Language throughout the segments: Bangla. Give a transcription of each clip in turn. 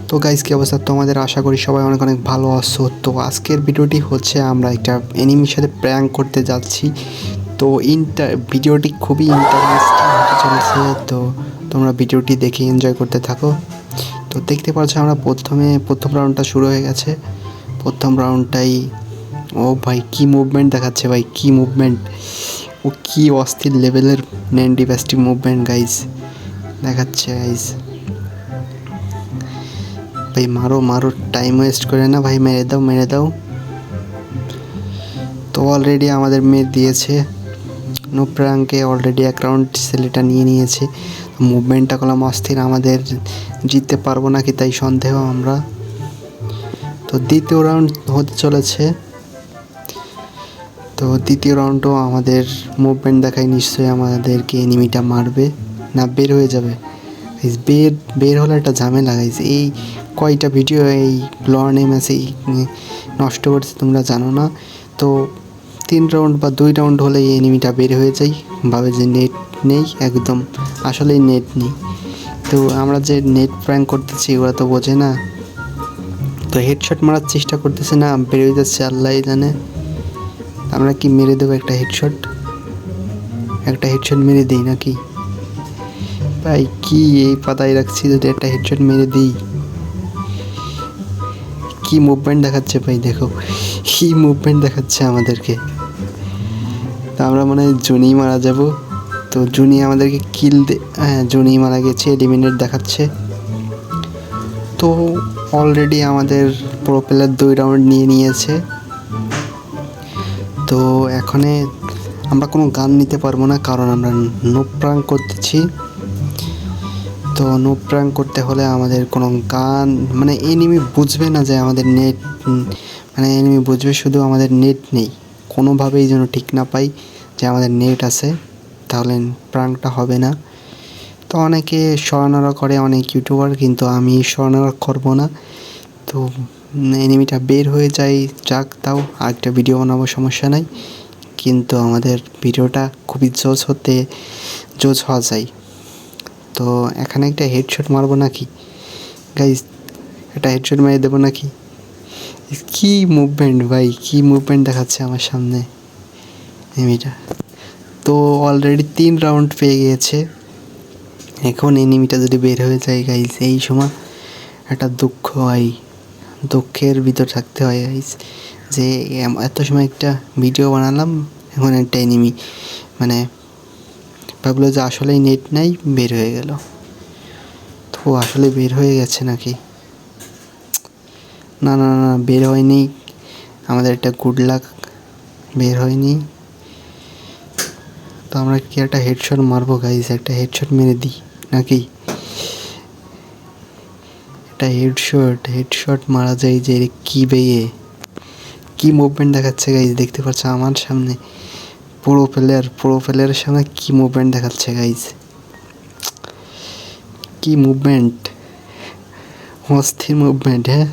তো গাইস কি অবস্থা তোমাদের? আশা করি সবাই অনেক অনেক ভালো আছো। তো আজকের ভিডিওটি হচ্ছে আমরা একটা এনিমির সাথে প্র্যাঙ্ক করতে যাচ্ছি। তো ভিডিওটি খুবই ইন্টারেস্টিং হতে চলেছে। তো তোমরা ভিডিওটি দেখে এনজয় করতে থাকো। তো দেখতে পাচ্ছ আমরা প্রথম রাউন্ডটা শুরু হয়ে গেছে। প্রথম রাউন্ডটাই ও ভাই কি মুভমেন্ট দেখাচ্ছে, ভাই কি মুভমেন্ট, ও কি অস্থির লেভেলের ন্যান্ডি ব্যাস্টি মুভমেন্ট গাইস দেখাচ্ছে গাইস। ভাই মারো মারো, টাইম ওয়েস্ট করে না ভাই, মেরে দাও। তো অলরেডি আমাদের মেরে দিয়েছে। নো প্রাঙ্কে অলরেডি এক রাউন্ড ছেলেটা নিয়ে নিয়েছে। মুভমেন্টটা করলাম অস্থির, আমাদের জিততে পারবো নাকি তাই সন্দেহ আমরা। তো দ্বিতীয় রাউন্ড হতে চলেছে। তো দ্বিতীয় রাউন্ডও আমাদের মুভমেন্ট দেখায়, নিশ্চয়ই আমাদেরকে এনিমিটা মারবে না বের হয়ে যাবে। বের হলে একটা ঝামেলা গাইছে। এই কয়টা ভিডিও এই লর্নে ম্যাচেই নষ্ট করছে তোমরা জানো না। তো 3 রাউন্ড বা 2 রাউন্ড হলে এই এনিমিটা বের হয়ে যায়, ভাবে যে নেট নেই, একদম আসলেই নেট নেই। তো আমরা যে নেট প্র্যাঙ্ক করতেছি ওরা তো বোঝে না। তো হেডশট মারার চেষ্টা করতেছে না, বেরোয় যাচ্ছে আল্লাহ জানে। আমরা কি মেরে দেবো একটা হেডশট মেরে দিই নাকি ভাই? কি এই পাতায় রাখছি, যদি একটা হেডশট মেরে দিই। কি মুভমেন্ট দেখাচ্ছে ভাই, দেখো কি মুভমেন্ট দেখাচ্ছে আমাদেরকে। তো আমরা মনে হয় জুনি মারা যাব। তো জুনি আমাদেরকে হ্যাঁ জুনি মারা গেছে, এলিমিনেট দেখাচ্ছে। তো অলরেডি আমাদের প্রো প্লেয়ার 2 রাউন্ড নিয়ে নিয়েছে। তো এখানে আমরা কোনো গান নিতে পারবো না, কারণ আমরা নো প্রাঙ্ক করতেছি। তো নো প্র্যাঙ্ক করতে হলে আমাদের কোনো গান মানে এনিমি বুঝবে না যে আমাদের নেট, মানে এনিমি বুঝবে শুধু আমাদের নেট নেই, কোনোভাবেই যেন ঠিক না পাই যে আমাদের নেট আছে, তাহলে প্র্যাঙ্কটা হবে না। তো অনেকে স্বর্ণারা করে, অনেক ইউটিউবার, কিন্তু আমি স্বর্ণারা করবো না। তো এনিমিটা বের হয়ে যায় যাক, তাও আরেকটা ভিডিও বানাবো, সমস্যা নাই। কিন্তু আমাদের ভিডিওটা খুবই জোজ হওয়া যায়। তো এখানে একটা হেডশট মারবো নাকি গাইস? একটা হেডশট মেরে দেবো নাকি? কি মুভমেন্ট ভাই, কি মুভমেন্ট দেখাচ্ছে আমার সামনে এনিমিটা। তো অলরেডি 3 রাউন্ড পেয়ে গিয়েছে। এখন এনিমিটা যদি বের হয়ে যায় গাইস, এই সময় একটা দুঃখ হয়, দুঃখের ভিতর থাকতে হয় গাইস, যে এত সময় একটা ভিডিও বানালাম, এখন একটা এনিমি মানে ভাবলো যে আসলেই নেট নাই, বের হয়ে গেল। তো আসলে বের হয়ে গেছে নাকি? না না না, বের হয়নি। আমাদের একটা গুড লাক, বের হয়নি। তো আমরা কি একটা হেডশট মারবো গাইস? একটা হেডশট মেরে দিই নাকি? একটা হেডশট মারা যায় যে, কি বেয়ে কি মুভমেন্ট দেখাচ্ছে গাইস, দেখতে পাচ্ছ আমার সামনে প্রো প্লেয়ারের সামনে কি মুভমেন্ট দেখাচ্ছে গাইস, কি মুভমেন্ট, অস্থির মুভমেন্ট। হ্যাঁ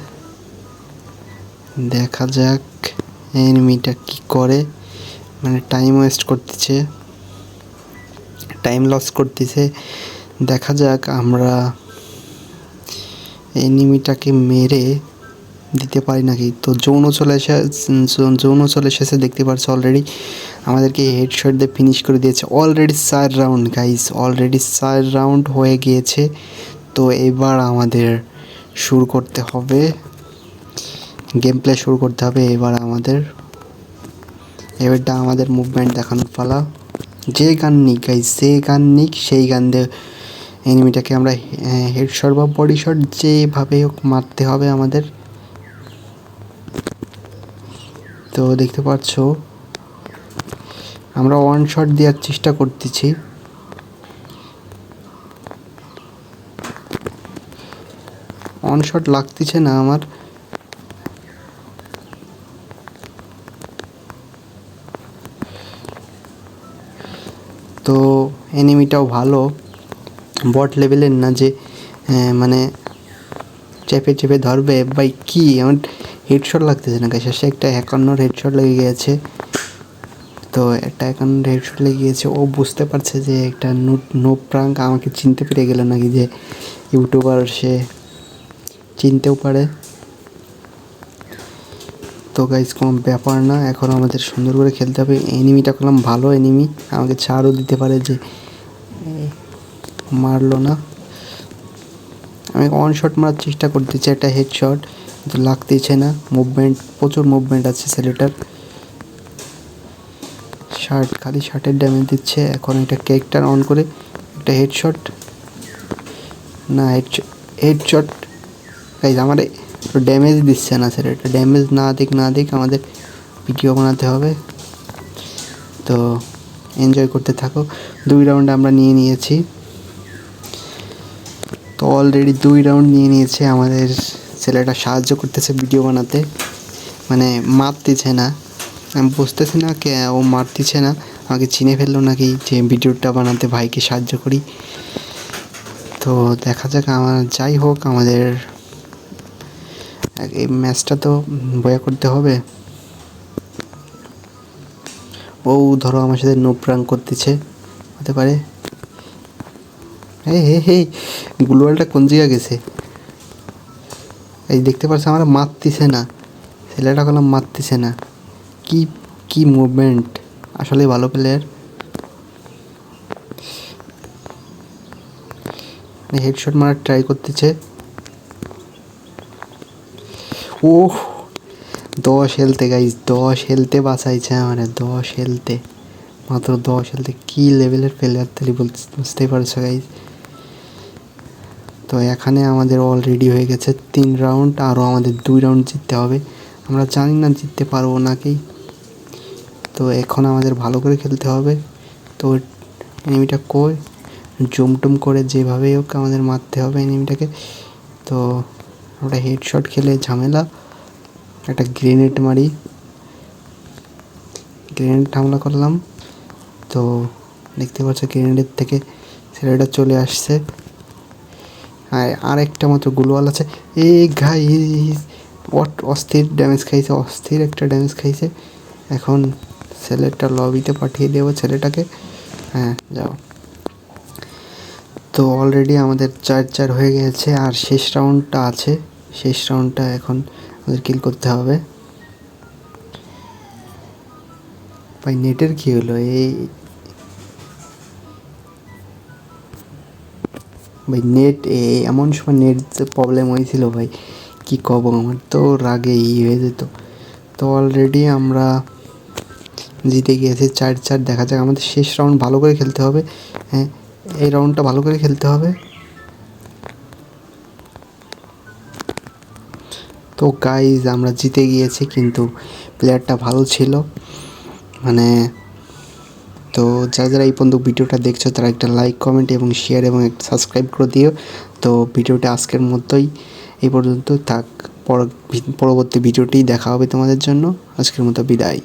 দেখা যাক এনিমিটা কি করে, মানে টাইম ওয়েস্ট করতেছে, টাইম লস করতেছে। দেখা যাক আমরা এনিমিটাকে মেরে দিতে পারি নাকি। তো যৌন চলে এসেছে দেখতে পাচ্ছ, অলরেডি আমাদেরকে হেডশট দিয়ে ফিনিশ করে দিয়েছে। Already 4 round guys, already 4 round হয়ে গিয়েছে। তো এবার আমাদের শুরু করতে হবে, গেম প্লে শুরু করতে হবে। এবারটা আমাদের মুভমেন্ট দেখানোর পালা। যে গান নিক গাইস, যে গান নিক সেই গান দিয়ে এনিমিটাকে আমরা হেডশট বা বডি শট যেভাবে হোক মারতে হবে আমাদের। তো দেখতে পাচ্ছ আমরা ওয়ান শট দেওয়ার চেষ্টা করতেছি। ওয়ান শট লাগতেছে না আমার। তো এনিমিটাও ভালো, বট লেভেলের না যে মানে চেপে ধরবে ভাই। কি আমার হেডশট লাগতেছে না গাইস, সে একটা 51 হেডশট লেগে গিয়েছে। তো একটা 51 হেডশট লেগে গিয়েছে। ও বুঝতে পারছে যে একটা নো প্রাঙ্ক, আমাকে চিনতে পেরে গেল নাকি যে ইউটিউবার সে। চিনতেও পারে। তো গাইজ কোনো ব্যাপার না, এখন আমাদের সুন্দর করে খেলতে হবে। এনিমিটা করলাম ভালো এনিমি, আমাকে ছাড়ও দিতে পারে যে মারলো না। আমি অন শট মারার চেষ্টা করতেছি, একটা হেড শট কিন্তু লাগতেইছে না। মুভমেন্ট, প্রচুর মুভমেন্ট আছে ছেলেটার। খালি শার্টের ড্যামেজ দিচ্ছে। এখন এটা ক্যারেক্টার অন করে একটা হেডশট, না হেডশট গাইজ আমার ড্যামেজ দিচ্ছে না ছেলেটা। ড্যামেজ না দিক আমাদের ভিডিও বানাতে হবে। তো এনজয় করতে থাকো। 2 রাউন্ড আমরা নিয়ে নিয়েছি। তো অলরেডি 2 রাউন্ড নিয়ে নিয়েছে। আমাদের ছেলেটা সাহায্য করতেছে ভিডিও বানাতে, মানে মারতেছে না। আমি বুঝতেছি না কে ও মারতেছে না, আমাকে চিনে ফেললো নাকি যে ভিডিওটা বানাতে ভাইকে সাহায্য করি। তো দেখা যাক, আমার যাই হোক আমাদের এই ম্যাচটা তো বয়া করতে হবে। ও ধরো আমার সাথে নো প্রাঙ্ক করতেছে, হতে পারে। হে গ্লোয়ালটা কোন জায়গা গেছে? এই দেখতে পাচ্ছ আমার মারতেছে না, ছেলেটা কলম মারতেছে না। কি মুভমেন্ট, আসলে ভালো প্লেয়ার। হেডশট মারার ট্রাই করতেছে। ও 10 হেলতে গাইজ, 10 হেলতে বাঁচাইছে আমার, 10 হেলতে, মাত্র 10 হেলতে। কী লেভেলের প্লেয়ার তাহলে বুঝতেই পারছো গাইজ। তো এখানে আমাদের অলরেডি হয়ে গেছে 3 রাউন্ড, আরও আমাদের 2 রাউন্ড জিততে হবে। আমরা জানি না জিততে পারবো নাকি। তো এখন আমাদের ভালো করে খেলতে হবে। তো এনিমিটা কই, জুমটুম করে যেভাবেই হোক আমাদের মারতে হবে এনিমিটাকে। তো আমরা হেডশট খেলে ঝামেলা, একটা গ্রেনেড মারি, গ্রেনেড হামলা করলাম। তো দেখতে পাচ্ছ গ্রেনেডের থেকে ছেলেটা চলে আসছে। আর একটা মাত্র গ্লোয়াল আছে। এই গাই অস্থির ড্যামেজ খাইছে, অস্থির একটা ড্যামেজ খাইছে। এখন ছেলেটা লবিতে পাঠিয়ে দেবো ছেলেটাকে। হ্যাঁ যাও। তো অলরেডি আমাদের 4-4 হয়ে গেছে, আর শেষ রাউন্ডটা আছে। শেষ রাউন্ডটা এখন আমাদের কিল করতে হবে। ভাই নেটের কী হলো? এই ভাই নেট এমন সময় নেট প্রবলেম হয়েছিল ভাই, কী কব, আমার তো রাগে হয়ে যেত। তো অলরেডি আমরা জিতে গিয়েছি 4-4। দেখা যাক, আমাদের শেষ রাউন্ড ভালো করে খেলতে হবে। হ্যাঁ, এই রাউন্ডটা ভালো করে খেলতে হবে। তো গাইজ আমরা জিতে গিয়েছি, কিন্তু প্লেয়ারটা ভালো ছিল মানে। তো যারা এই পর্যন্ত ভিডিওটা দেখছো তারা একটা লাইক, কমেন্ট এবং শেয়ার এবং একটা সাবস্ক্রাইব করে দিও। তো ভিডিওটা আজকের মতোই এই পর্যন্ত থাক, পরবর্তী ভিডিওটি দেখা হবে তোমাদের জন্য। আজকের মতো বিদায়।